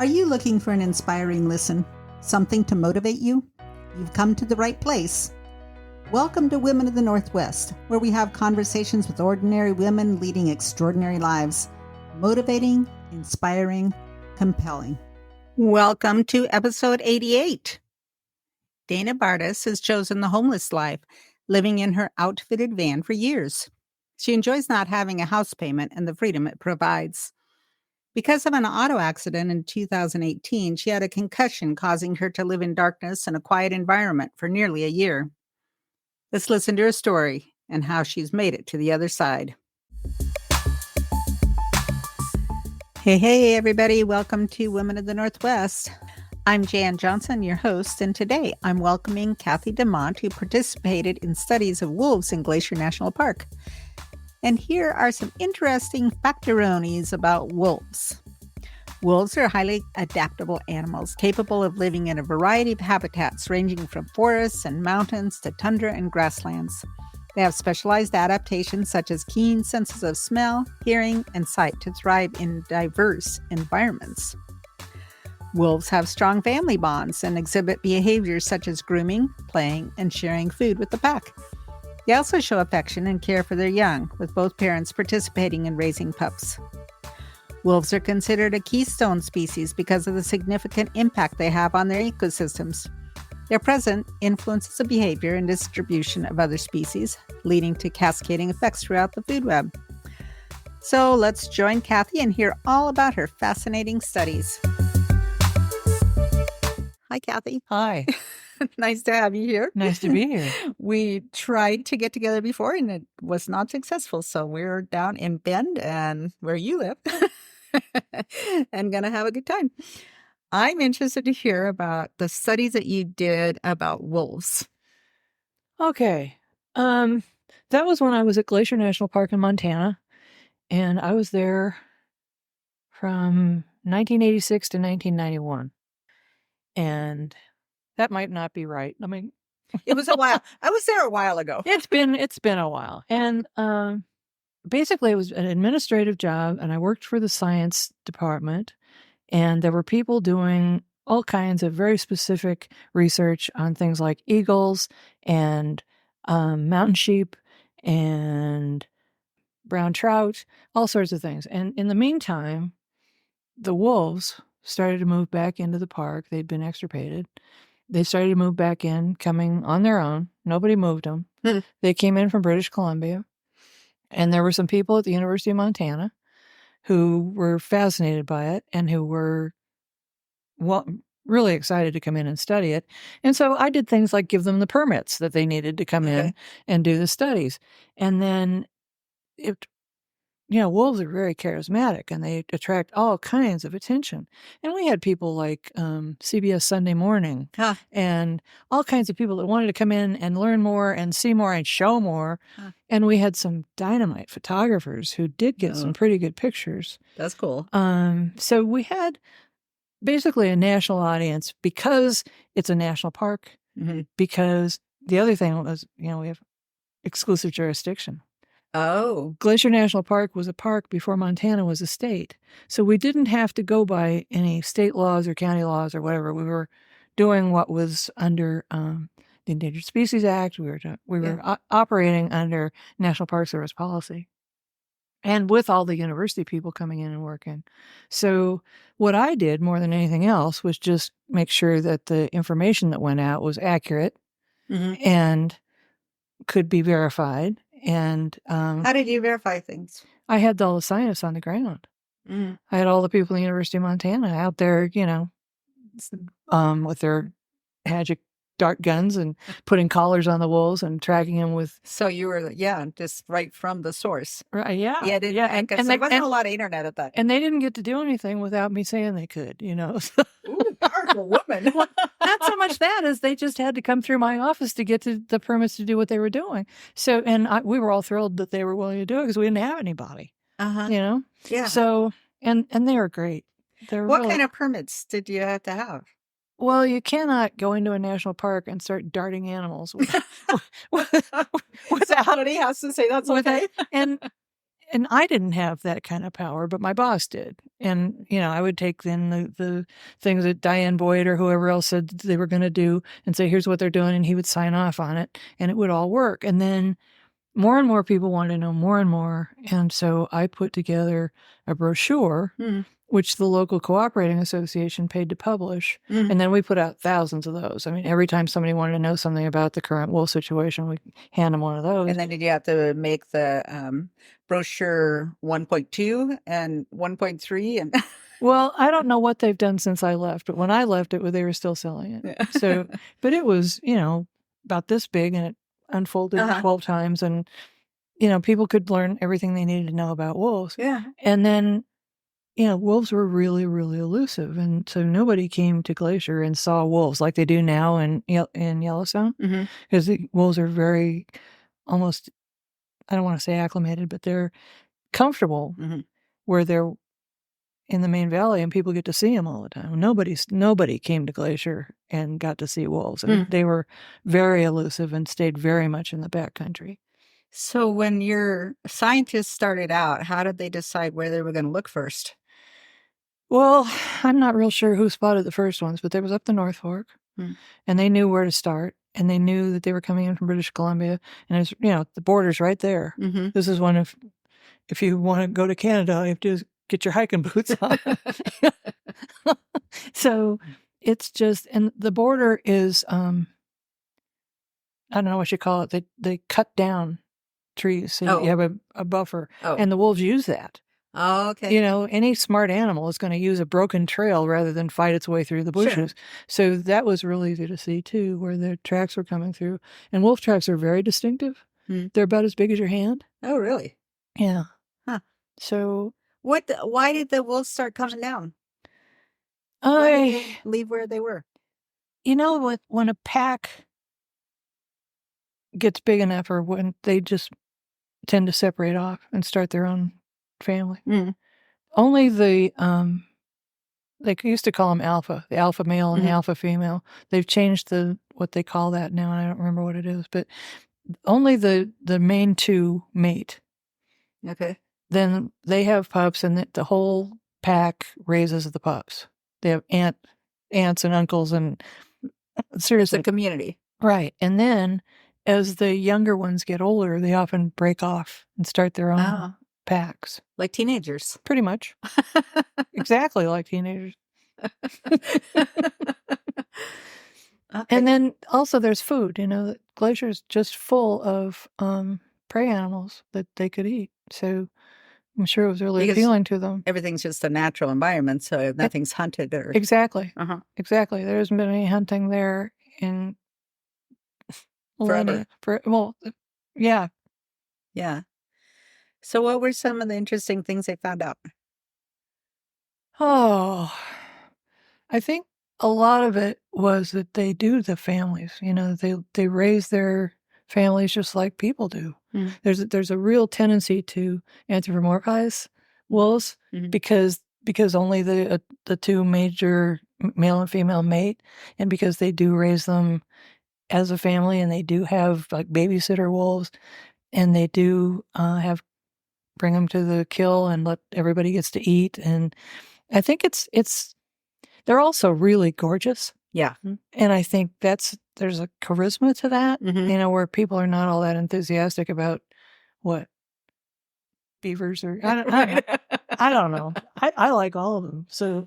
Are you looking for an inspiring listen? Something to motivate you? You've come to the right place. Welcome to Women of the Northwest, where we have conversations with ordinary women leading extraordinary lives. Motivating, inspiring, compelling. Welcome to episode 88. Dana Bartis has chosen the homeless life, living in her outfitted van for years. She enjoys not having a house payment and the freedom it provides. Because of an auto accident in 2018, she had a concussion causing her to live in darkness and a quiet environment for nearly a year. Let's listen to her story and how she's made it to the other side. Hey, everybody. Welcome to Women of the Northwest. I'm Jan Johnson, your host, and today I'm welcoming Kathy Dimont, who participated in studies of wolves in Glacier National Park. And here are some interesting factoronies about wolves. Wolves are highly adaptable animals, capable of living in a variety of habitats ranging from forests and mountains to tundra and grasslands. They have specialized adaptations such as keen senses of smell, hearing, and sight to thrive in diverse environments. Wolves have strong family bonds and exhibit behaviors such as grooming, playing, and sharing food with the pack. They also show affection and care for their young, with both parents participating in raising pups. Wolves are considered a keystone species because of the significant impact they have on their ecosystems. Their presence influences the behavior and distribution of other species, leading to cascading effects throughout the food web. So let's join Kathy and hear all about her fascinating studies. Hi, Kathy. Hi. Nice to have you here. Nice to be here. We tried to get together before and it was not successful. So we're down in Bend and where you live and going to have a good time. I'm interested to hear about the studies that you did about wolves. Okay. That was when I was at Glacier National Park in Montana, and I was there from 1986 to 1991. And that might not be right. I mean, it was a while. I was there a while ago. It's been a while. And basically it was an administrative job, and I worked for the science department, and there were people doing all kinds of very specific research on things like eagles and mountain sheep and brown trout, all sorts of things. And in the meantime, the wolves started to move back into the park. They'd been extirpated. They started to move back in, coming on their own. Nobody moved them. They came in from British Columbia. And there were some people at the University of Montana who were fascinated by it and who were really excited to come in and study it. And so I did things like give them the permits that they needed to come in and do the studies. And then wolves are very charismatic and they attract all kinds of attention. And we had people like CBS Sunday Morning and all kinds of people that wanted to come in and learn more and see more and show more. And we had some dynamite photographers who did get some pretty good pictures. That's cool. So we had basically a national audience because it's a national park, because the other thing was, we have exclusive jurisdiction. Oh. Glacier National Park was a park before Montana was a state. So we didn't have to go by any state laws or county laws or whatever. We were doing what was under the Endangered Species Act. We were operating under National Park Service policy. And with all the university people coming in and working. So what I did more than anything else was just make sure that the information that went out was accurate and could be verified. And how did you verify things? I had all the scientists on the ground. I had all the people at the University of Montana out there, with their magic dart guns and putting collars on the wolves and tracking them with. So you were, just right from the source. Right, yeah. And there wasn't a lot of internet at that. And they didn't get to do anything without me saying they could, Ooh, powerful woman. Well, not so much that as they just had to come through my office to get to the permits to do what they were doing. So, and we were all thrilled that they were willing to do it because we didn't have anybody, Yeah. So, and they were great. What kind of permits did you have to have? Well, you cannot go into a national park and start darting animals. Somebody has to say that's okay. And and I didn't have that kind of power, but my boss did. And, I would take then the things that Diane Boyd or whoever else said they were going to do and say, here's what they're doing. And he would sign off on it and it would all work. And then more and more people wanted to know more and more. And so I put together a brochure, which the local cooperating association paid to publish. And then we put out thousands of those. I mean, every time somebody wanted to know something about the current wool situation, we hand them one of those. And then did you have to make the brochure 1.2 and 1.3? And well, I don't know what they've done since I left, but when I left, they were still selling it. Yeah. So, but it was, about this big, and it unfolded 12 times, and people could learn everything they needed to know about wolves. Yeah. And then, wolves were really, really elusive, and so nobody came to Glacier and saw wolves like they do now in Yellowstone, because the wolves are very, almost, I don't want to say acclimated, but they're comfortable where they're in the main valley, and people get to see them all the time. Nobody came to Glacier and got to see wolves. And they were very elusive and stayed very much in the backcountry. So when your scientists started out, how did they decide where they were going to look first? Well, I'm not real sure who spotted the first ones, but they was up the North Fork, and they knew where to start, and they knew that they were coming in from British Columbia, and it's the border's right there. This is one of, if you want to go to Canada, you have to get your hiking boots on. So it's just, and the border is, I don't know what you call it. They cut down trees, so you have a buffer, and the wolves use that. Oh, okay. Any smart animal is going to use a broken trail rather than fight its way through the bushes. Sure. So that was real easy to see too, where the tracks were coming through. And wolf tracks are very distinctive. They're about as big as your hand. Oh, really? Yeah. Huh. So why did the wolves start coming down? Why did they leave where they were? When a pack gets big enough, or when they just tend to separate off and start their own family. Only the they used to call them alpha, the alpha male and the alpha female. They've changed what they call that now, and I don't remember what it is, but only the main two mate. Okay. Then they have pups, and the whole pack raises the pups. They have aunts and uncles, and seriously, it's a community. Right. And then as the younger ones get older, they often break off and start their own packs. Like teenagers. Pretty much. Exactly like teenagers. Okay. And then also there's food. Glacier is just full of prey animals that they could eat. So I'm sure it was really appealing to them. Everything's just a natural environment, so nothing's hunted or... Exactly. Exactly. There hasn't been any hunting there in forever. Yeah. Yeah. So what were some of the interesting things they found out? Oh, I think a lot of it was that they do the families. They raise their families just like people do. There's a real tendency to anthropomorphize wolves because only the two major male and female mate, and because they do raise them as a family, and they do have like babysitter wolves, and they do bring them to the kill and let everybody gets to eat. And I think they're also really gorgeous. Yeah. And I think there's a charisma to that, where people are not all that enthusiastic about what beavers or, I don't know. I like all of them. So,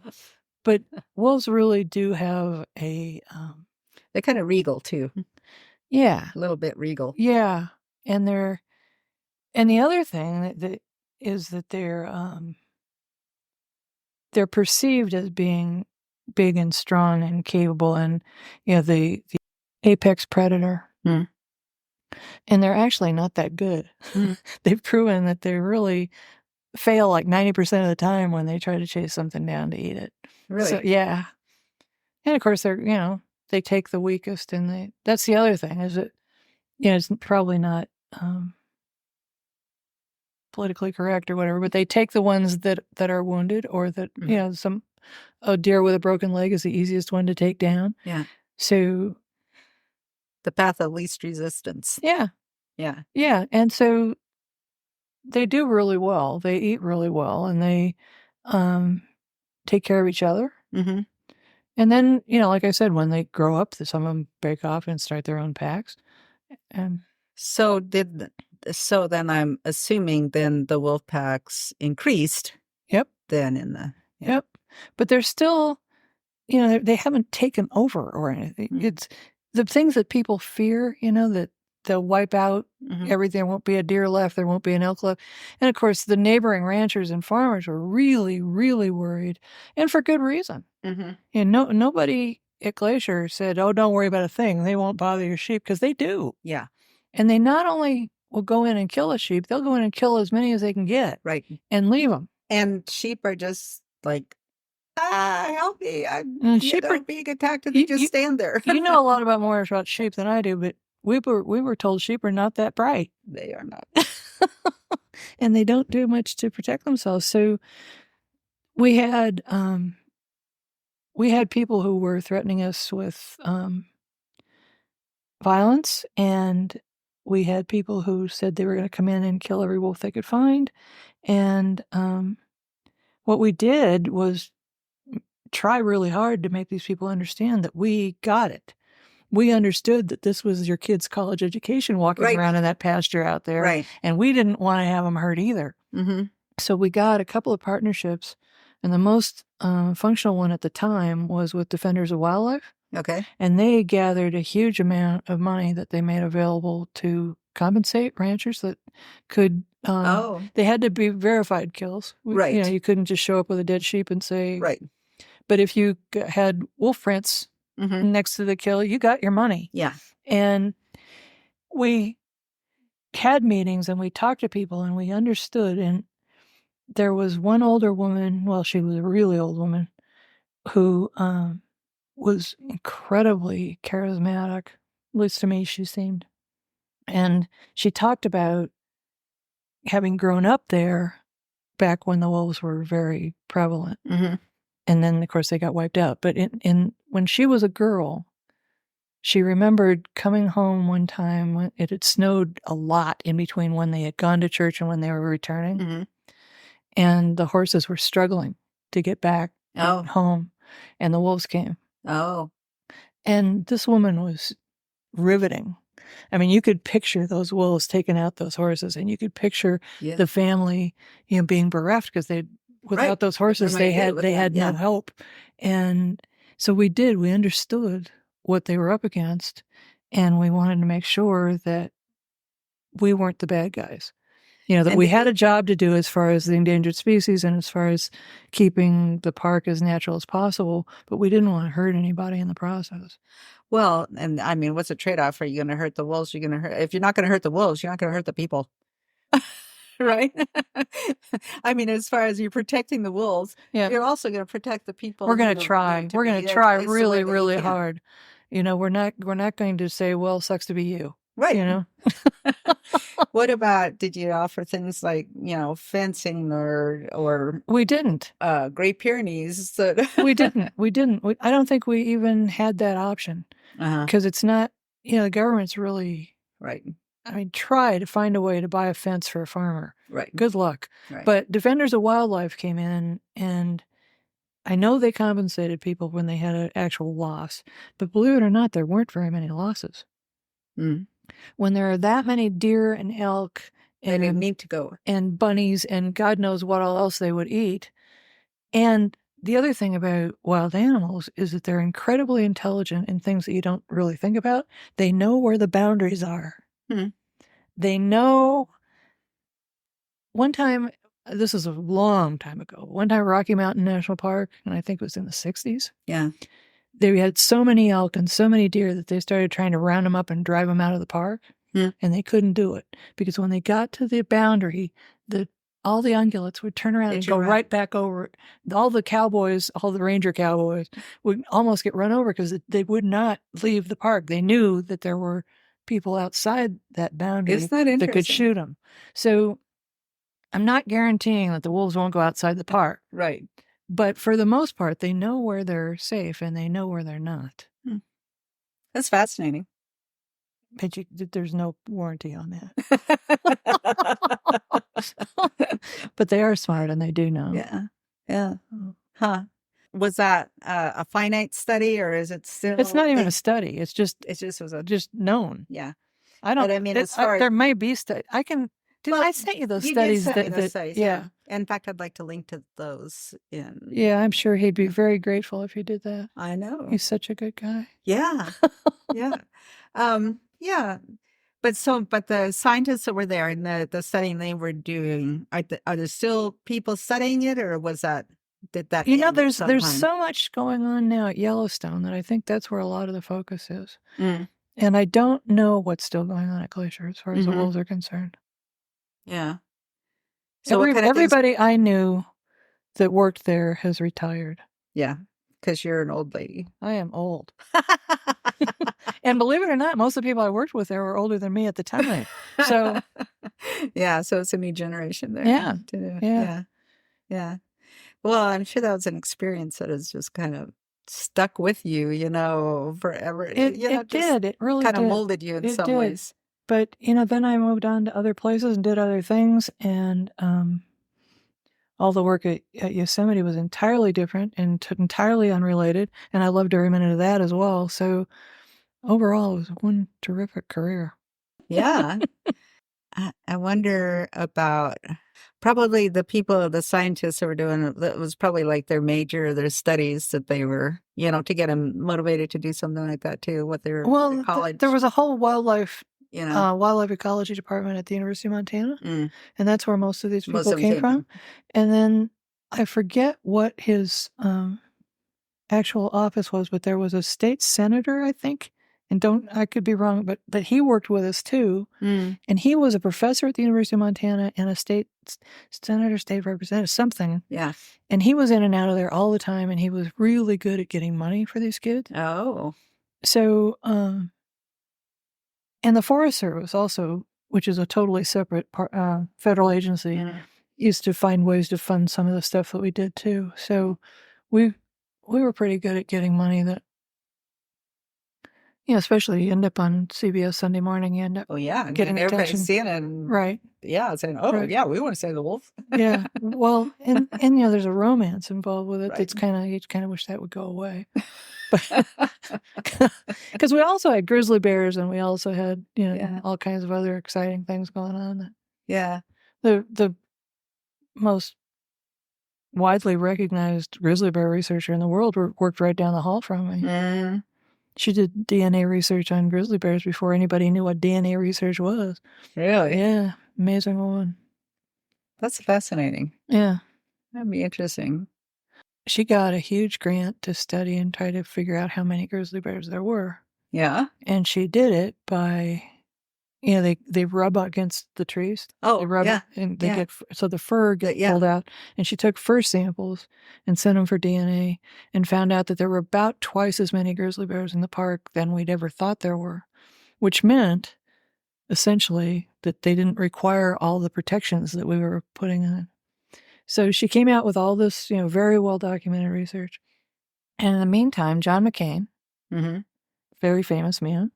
but wolves really do have they're kind of regal too. Yeah. A little bit regal. Yeah. And the other thing that is that they're perceived as being big and strong and capable, and the apex predator. And they're actually not that good. They've proven that they really fail like 90% of the time when they try to chase something down to eat it. Really? So, yeah. And of course they take the weakest, and that's the other thing, is that it's probably not politically correct or whatever, but they take the ones that are wounded, or that a deer with a broken leg is the easiest one to take down. Yeah. So the path of least resistance. Yeah. Yeah. Yeah. And so They do really well. They eat really well, and they take care of each other. Mm-hmm. And then, like I said, when they grow up, some of them break off and start their own packs. So then I'm assuming then the wolf packs increased. Yep. Then in the Yep. But they're still, they haven't taken over or anything. Mm-hmm. It's the things that people fear, that they'll wipe out everything. There won't be a deer left. There won't be an elk left. And of course, the neighboring ranchers and farmers were really, really worried, and for good reason. Mm-hmm. And nobody at Glacier said, "Oh, don't worry about a thing. They won't bother your sheep," because they do. Yeah. And they not only will go in and kill a sheep, they'll go in and kill as many as they can get. Right. And leave them. And sheep are just like, help me. Sheep are being attacked, and they just stand there. You know a lot more about sheep than I do, but we were told sheep are not that bright. They are not. And they don't do much to protect themselves. So we had people who were threatening us with violence, and we had people who said they were going to come in and kill every wolf they could find. And what we did was try really hard to make these people understand that we got it. We understood that this was your kid's college education walking around in that pasture out there. Right. And we didn't want to have them hurt either. Mm-hmm. So we got a couple of partnerships, and the most functional one at the time was with Defenders of Wildlife. Okay. And they gathered a huge amount of money that they made available to compensate ranchers that could. They had to be verified kills. Right. You couldn't just show up with a dead sheep and say. Right. But if you had wolf prints next to the kill, you got your money. Yeah. And we had meetings and we talked to people and we understood. And there was one older woman, well, she was a really old woman, who was incredibly charismatic. At least to me, she seemed. And she talked about having grown up there back when the wolves were very prevalent. Mm-hmm. And then, of course, they got wiped out. But when she was a girl, she remembered coming home one time when it had snowed a lot in between when they had gone to church and when they were returning. Mm-hmm. And the horses were struggling to get back home. And the wolves came. Oh. And this woman was riveting. I mean, you could picture those wolves taking out those horses, and you could picture the family, being bereft because without those horses, they had no help. And so we understood what they were up against, and we wanted to make sure that we weren't the bad guys. That we had a job to do as far as the endangered species and as far as keeping the park as natural as possible, but we didn't want to hurt anybody in the process. Well, and I mean, what's the trade-off? Are you going to hurt the wolves? If you're not going to hurt the wolves, you're not going to hurt the people. Right? I mean, as far as you're protecting the wolves, you're also going to protect the people. We're going to try. We're going to try really, really hard. We're not going to say, well, sucks to be you. Right. What about, did you offer things like, fencing or we didn't. Great Pyrenees? We didn't. I don't think we even had that option because it's not, the government's really right. I mean, try to find a way to buy a fence for a farmer. Right. Good luck. Right. But Defenders of Wildlife came in, and I know they compensated people when they had an actual loss. But believe it or not, there weren't very many losses. Mm. When there are that many deer and elk and they need to go, and bunnies and God knows what all else they would eat. And the other thing about wild animals is that they're incredibly intelligent in things that you don't really think about. They know where the boundaries are. Hmm. They know. One time, this is a long time ago, Rocky Mountain National Park, and I think it was in the 60s. Yeah. They had so many elk and so many deer that they started trying to round them up and drive them out of the park. Hmm. And they couldn't do it because when they got to the boundary, all the ungulates would turn around and go right back over. All the cowboys, all the ranger cowboys would almost get run over because they would not leave the park. They knew that there were people outside that boundary that could shoot them. So I'm not guaranteeing that the wolves won't go outside the park. Right. But for the most part, they know where they're safe and they know where they're not. Hmm. That's fascinating. But there's no warranty on But they are smart and they do know. Yeah. Yeah. Huh. Was that a finite study, or is it still? It's not even a study. It just was just known. Yeah. I don't. But I mean, as far as there may be study. I can. I sent you those you studies. did send me those studies. Yeah. In fact, I'd like to link to those. Yeah, I'm sure he'd be very grateful if you did that. I know. He's such a good guy. Yeah. Yeah. Yeah. But the scientists that were there in the studying they were doing, are there still people studying it, or did that You know, end at there's some time? so much going on now at Yellowstone that I think that's where a lot of the focus is. Mm. And I don't know what's still going on at Glacier as far as the wolves are concerned. Yeah. So everybody I knew that worked there has retired. Yeah, because you're an old lady. I am old. And believe it or not, most of the people I worked with there were older than me at the time. So yeah, so it's a new generation there. Yeah. Yeah. Yeah. Well, I'm sure that was an experience that has just kind of stuck with you, forever. It did. It really kind did. of molded you in some ways. But, then I moved on to other places and did other things. And all the work at Yosemite was entirely different and entirely unrelated. And I loved every minute of that as well. So overall, it was one terrific career. Yeah. I wonder about probably the scientists that were doing it. That was probably like their major, their studies that they were, to get them motivated to do something like that too. What they were in college. There was a whole wildlife ecology department at the University of Montana, and that's where most of these people came from. And then I forget what his actual office was, but there was a state senator, I think. And I could be wrong, but he worked with us too. And he was a professor at the University of Montana and a state senator, state representative, something. Yeah. And he was in and out of there all the time, and he was really good at getting money for these kids. Oh. So, and the Forest Service also, which is a totally separate federal agency, used to find ways to fund some of the stuff that we did too. So we were pretty good at getting money that, especially you end up on CBS Sunday morning, you end up getting attention. Seeing it. Right. Yeah, saying, we want to say the wolf. Yeah. Well, and there's a romance involved with it. Right. That's you kind of wish that would go away. Because we also had grizzly bears and we also had, all kinds of other exciting things going on. Yeah. The most widely recognized grizzly bear researcher in the world worked right down the hall from me. She did DNA research on grizzly bears before anybody knew what DNA research was. Really? Yeah. Amazing woman. That's fascinating. Yeah. That'd be interesting. She got a huge grant to study and try to figure out how many grizzly bears there were. Yeah. And she did it by, they rub against the trees. Oh, they rub and they get, so the fur gets pulled out. And she took fur samples and sent them for DNA and found out that there were about twice as many grizzly bears in the park than we'd ever thought there were, which meant essentially that they didn't require all the protections that we were putting on. So she came out with all this, very well documented research. And in the meantime, John McCain, very famous man,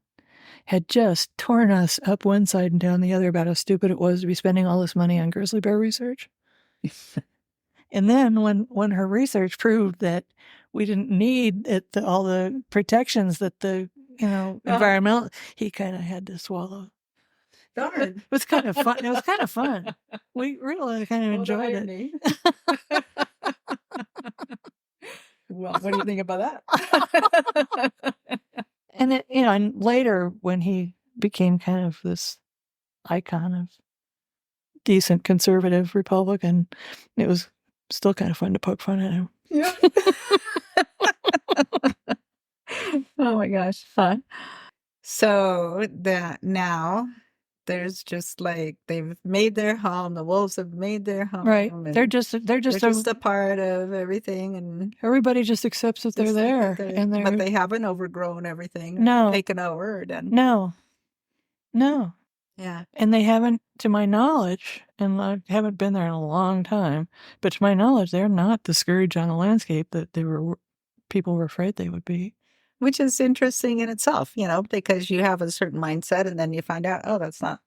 had just torn us up one side and down the other about how stupid it was to be spending all this money on grizzly bear research. And then when her research proved that we didn't need all the protections that the environmental, he kind of had to swallow. Darn. It was kind of fun. It was kind of fun. We really kind of enjoyed it. Well, what do you think about that? And and later when he became kind of this icon of decent conservative Republican, it was still kind of fun to poke fun at him. Yeah. Oh my gosh, fun. So that now there's just like they've made their home. The wolves have made their home. Right. They're just a part of everything, and everybody just accepts that they're there, but they haven't overgrown everything. No, taken over. And no. Yeah. And they haven't, to my knowledge, and I haven't been there in a long time, but to my knowledge, they're not the scourge on the landscape that people were afraid they would be. Which is interesting in itself, because you have a certain mindset and then you find out, oh, that's not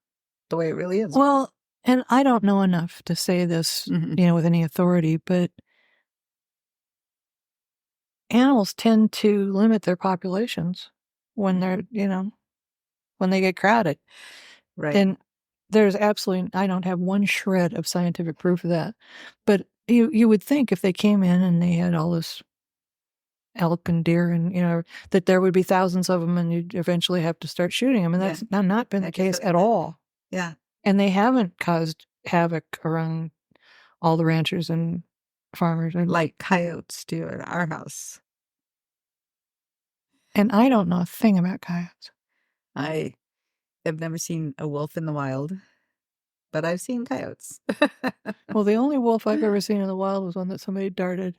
the way it really is. Well, and I don't know enough to say this, with any authority, but animals tend to limit their populations when they're, when they get crowded. Right. And there's absolutely, I don't have one shred of scientific proof of that. But you would think if they came in and they had all this elk and deer and, that there would be thousands of them and you'd eventually have to start shooting them. And that's not been the case at all. Yeah. And they haven't caused havoc around all the ranchers and farmers. Like coyotes do at our house. And I don't know a thing about coyotes. I have never seen a wolf in the wild, but I've seen coyotes. Well, the only wolf I've ever seen in the wild was one that somebody darted.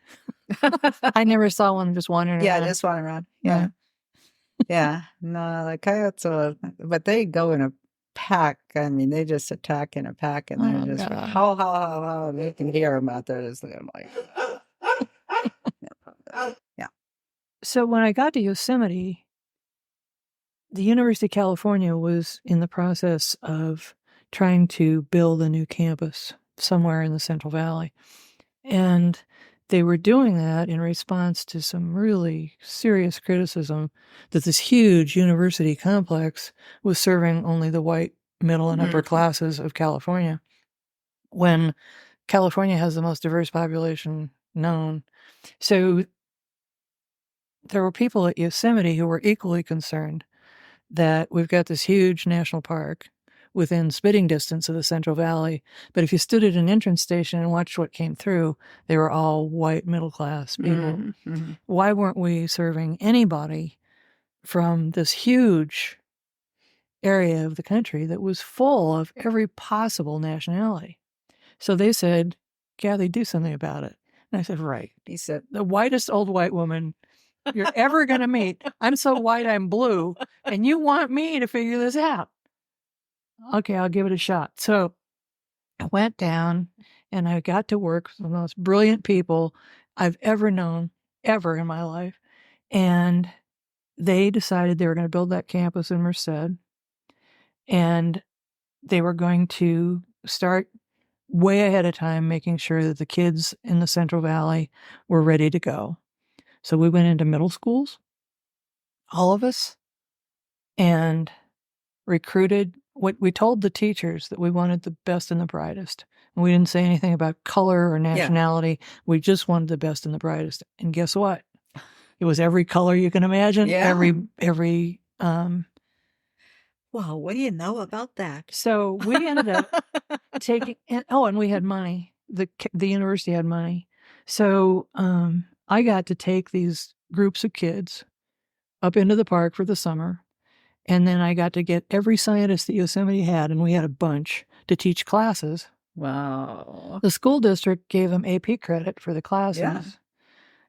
I never saw one just wandering around. Yeah, just wandering around. Yeah. Yeah. No, the coyotes but they go in a pack. I mean, they just attack in a pack and they're just how. You can hear them out there. Just like, yeah. So when I got to Yosemite, the University of California was in the process of trying to build a new campus somewhere in the Central Valley. And they were doing that in response to some really serious criticism that this huge university complex was serving only the white middle and upper classes of California, when California has the most diverse population known. So there were people at Yosemite who were equally concerned that we've got this huge national park within spitting distance of the Central Valley. But if you stood at an entrance station and watched what came through, they were all white middle class people. Why weren't we serving anybody from this huge area of the country that was full of every possible nationality? So they said, Kathy, do something about it. And I said, right. He said, the whitest old white woman you're ever going to meet. I'm so white, I'm blue. And you want me to figure this out. Okay, I'll give it a shot. So I went down and I got to work with the most brilliant people I've ever known, ever in my life. And they decided they were going to build that campus in Merced. And they were going to start way ahead of time, making sure that the kids in the Central Valley were ready to go. So we went into middle schools, all of us, and recruited. What we told the teachers that we wanted the best and the brightest. And we didn't say anything about color or nationality. Yeah. We just wanted the best and the brightest. And guess what? It was every color you can imagine. Yeah. Every Well, what do you know about that? So we ended up taking, and we had money. The university had money. So I got to take these groups of kids up into the park for the summer. And then I got to get every scientist that Yosemite had, and we had a bunch, to teach classes. Wow. The school district gave them AP credit for the classes. Yeah.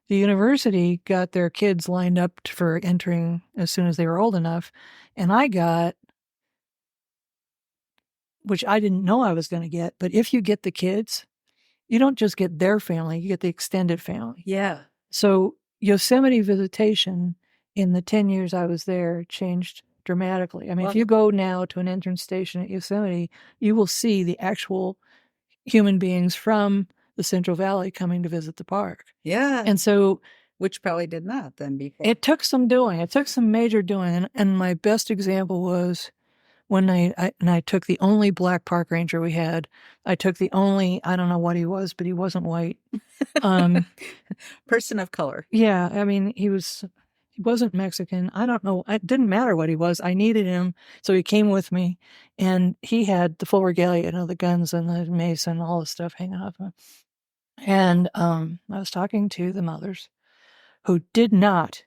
The university got their kids lined up for entering as soon as they were old enough. And I got, which I didn't know I was going to get, but if you get the kids, you don't just get their family, you get the extended family. Yeah. So Yosemite visitation in the 10 years I was there changed dramatically. I mean, if you go now to an entrance station at Yosemite, you will see the actual human beings from the Central Valley coming to visit the park. Yeah. And so, which probably did not then before. It took some doing. It took some major doing. And my best example was when I took the only black park ranger we had. I took the only, I don't know what he was, but he wasn't white. Person of color. Yeah. I mean, he wasn't Mexican. I don't know. It didn't matter what he was. I needed him. So he came with me, and he had the full regalia, the guns and the mace and all the stuff hanging off him. And I was talking to the mothers who did not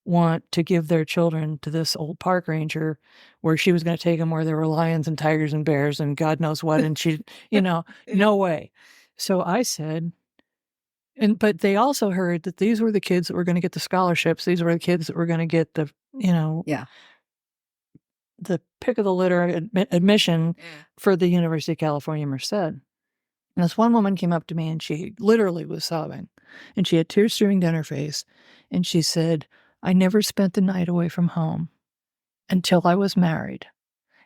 want to give their children to this old park ranger where she was going to take them where there were lions and tigers and bears and God knows what. And she, no way. So I said, but they also heard that these were the kids that were going to get the scholarships. These were the kids that were going to get the, the pick of the litter admission for the University of California, Merced. And this one woman came up to me and she literally was sobbing and she had tears streaming down her face. And she said, I never spent the night away from home until I was married.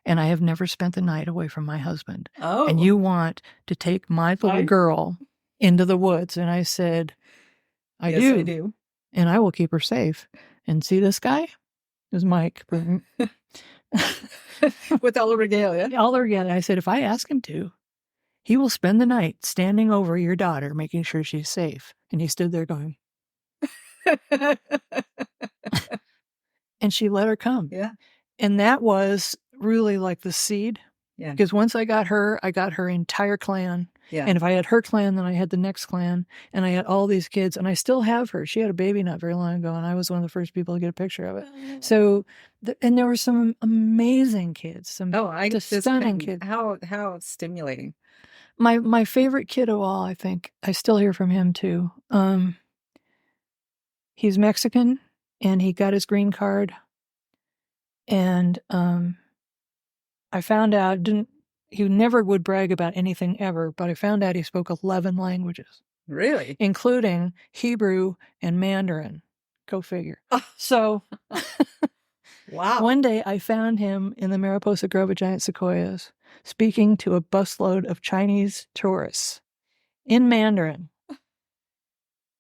and I have never spent the night away from my husband. Oh. And you want to take my little girl into the woods. And I said, I do. And I will keep her safe. And see this guy? Is Mike. With all the regalia. All the regalia. I said, if I ask him to, he will spend the night standing over your daughter, making sure she's safe. And he stood there going, and she let her come. Yeah. And that was really like the seed. Yeah. Because once I got her entire clan. Yeah. And if I had her clan, then I had the next clan. And I had all these kids. And I still have her. She had a baby not very long ago. And I was one of the first people to get a picture of it. So, and there were some amazing kids. Some stunning kids. How stimulating. My favorite kid of all, I think, I still hear from him too. He's Mexican. And he got his green card. And I found out, he never would brag about anything ever, but I found out he spoke 11 languages. Really? Including Hebrew and Mandarin. Go figure. So, wow. One day I found him in the Mariposa Grove of Giant Sequoias speaking to a busload of Chinese tourists in Mandarin.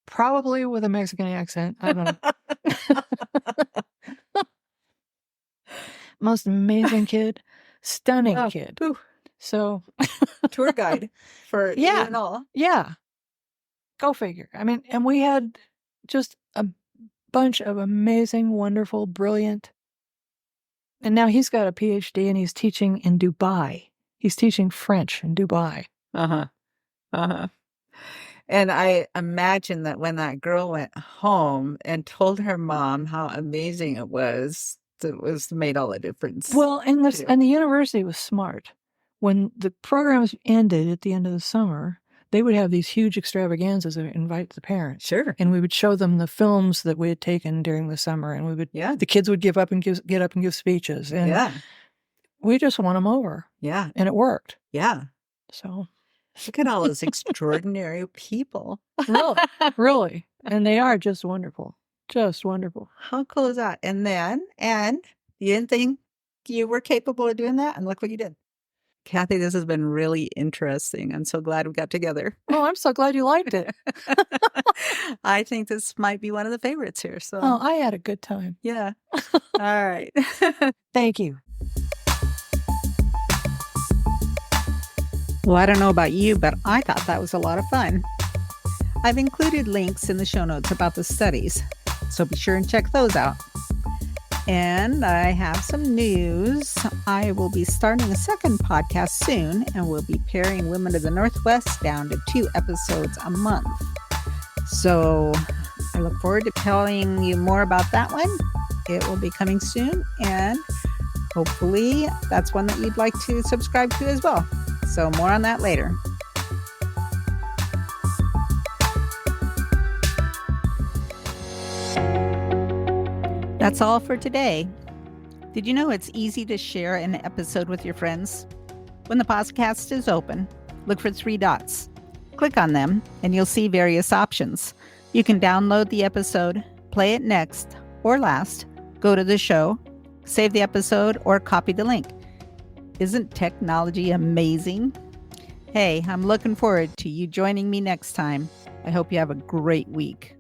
Probably with a Mexican accent. I don't know. Most amazing kid. Stunning kid. Ooh. So. Tour guide for you and all. Yeah. Go figure. I mean, and we had just a bunch of amazing, wonderful, brilliant. And now he's got a PhD and he's teaching in Dubai. He's teaching French in Dubai. Uh-huh. Uh-huh. And I imagine that when that girl went home and told her mom how amazing it was made all the difference. Well, and the university was smart. When the programs ended at the end of the summer, they would have these huge extravaganzas and invite the parents. Sure. And we would show them the films that we had taken during the summer, and the kids would get up and give speeches. And we just won them over. Yeah. And it worked. Yeah. So look at all those extraordinary people. Really. And they are just wonderful. Just wonderful. How cool is that? And you didn't think you were capable of doing that, and look what you did. Kathy, this has been really interesting. I'm so glad we got together. Oh, I'm so glad you liked it. I think this might be one of the favorites here. So. Oh, I had a good time. Yeah. All right. Thank you. Well, I don't know about you, but I thought that was a lot of fun. I've included links in the show notes about the studies, so be sure and check those out. And I have some news. I will be starting a second podcast soon, and we'll be paring Women of the Northwest down to 2 episodes a month. So I look forward to telling you more about that one. It will be coming soon, and hopefully that's one that you'd like to subscribe to as well. So more on that later. That's all for today. Did you know it's easy to share an episode with your friends? When the podcast is open, look for 3 dots. Click on them and you'll see various options. You can download the episode, play it next or last, go to the show, save the episode, or copy the link. Isn't technology amazing? Hey, I'm looking forward to you joining me next time. I hope you have a great week.